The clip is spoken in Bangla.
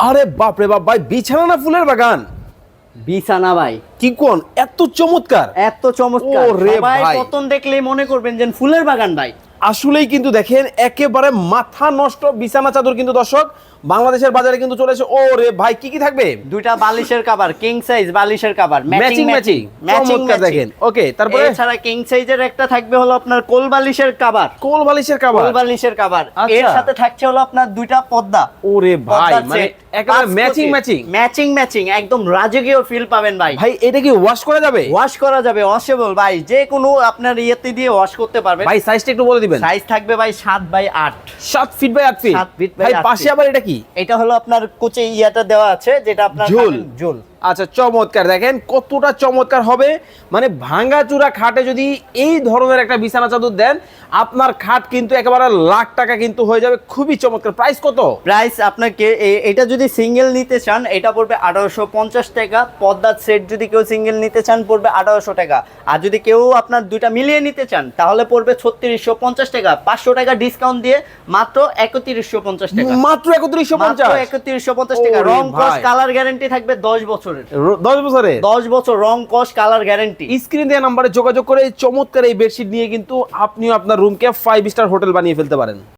আরে বাপ রে বাপ ভাই, বিছানা না ফুলের বাগান? বিছানা ভাই, কি কোন, এত চমৎকার! এত চমৎকার। ওরে সবাই ভাই। পতন দেখলেই মনে করবেন যে ফুলের বাগান ভাই। আসলেই কিন্তু দেখেন একেবারে মাথা নষ্ট বিছানা চাদর কিন্তু দর্শক বাংলাদেশের বাজারে কিন্তু চলে এসে। ও রে ভাই, কি কি থাকবে? দুইটা বালিশের কভার, কিং সাইজ বালিশের কভার, ম্যাচিং ম্যাচিং চমৎকার দেখেন। ওকে, তারপরে এছাড়া কিং সাইজের একটা থাকবে হলো আপনার কোল বালিশের কভার, কোল বালিশের কোল কভার। বালিশের কভার। আচ্ছা। এর সাথে থাকছে হলো আপনার দুইটা পর্দা। ওরে ভাই, পর্দার মানে set, একেবারে 5 ম্যাচিং কোটি। ম্যাচিং। ম্যাচিং ম্যাচিং একদম রাজকীয় ফিল পাবেন ভাই। ভাই এটা কি ওয়াশ করা যাবে? ওয়াশ করা যাবে, ওয়াশেবল ভাই, যে কোনো আপনার ইয়েতে দিয়ে ওয়াশ করতে পারবেন। ভাই সাইজটা একটু বলে দিবেন। সাইজ থাকবে ভাই 7x8। 7 feet by 8 feet. 7 feet by ভাই 8 পাশে feet। আবার এটা কি? এটা হলো আপনার কোচে ইয়াটা দেওয়া আছে, যেটা আপনার ঝুল। ঝুল। আচ্ছা, চমৎকার দেখেন কতটা চমৎকার হবে। মানে ভাঙাচুরা খাটে যদি এই ধরনের একটা বিছানা চাদর দেন, আপনার খাট কিন্তু একেবারে লাখ টাকা কিন্তু হয়ে যাবে। খুবই চমৎকার। প্রাইস কত? প্রাইস আপনাকে এটা যদি সিঙ্গেল নিতে চান এটা পড়বে 1850 টাকা। পর্দার সেট যদি কেউ সিঙ্গেল নিতে চান পড়বে 1800 টাকা। আর যদি কেউ আপনার দুইটা মিলিয়ে নিতে চান তাহলে পড়বে 3650 টাকা। 500 টাকা ডিসকাউন্ট দিয়ে মাত্র 3150 টাকা। মাত্র 3150। মাত্র 3150 টাকা। ওরে রং কস ভাই। কালার গ্যারান্টি থাকবে 10 বছরের। 10 বছরে 10 বছর রং কস কালার গ্যারান্টি। স্ক্রিন দেওয়া নাম্বারে যোগাযোগ করে এই চমৎকার এই বেডশিট নিয়ে কিন্তু আপনিও আপনার রুমকে 5 স্টার হোটেল বানিয়ে ফেলতে পারেন।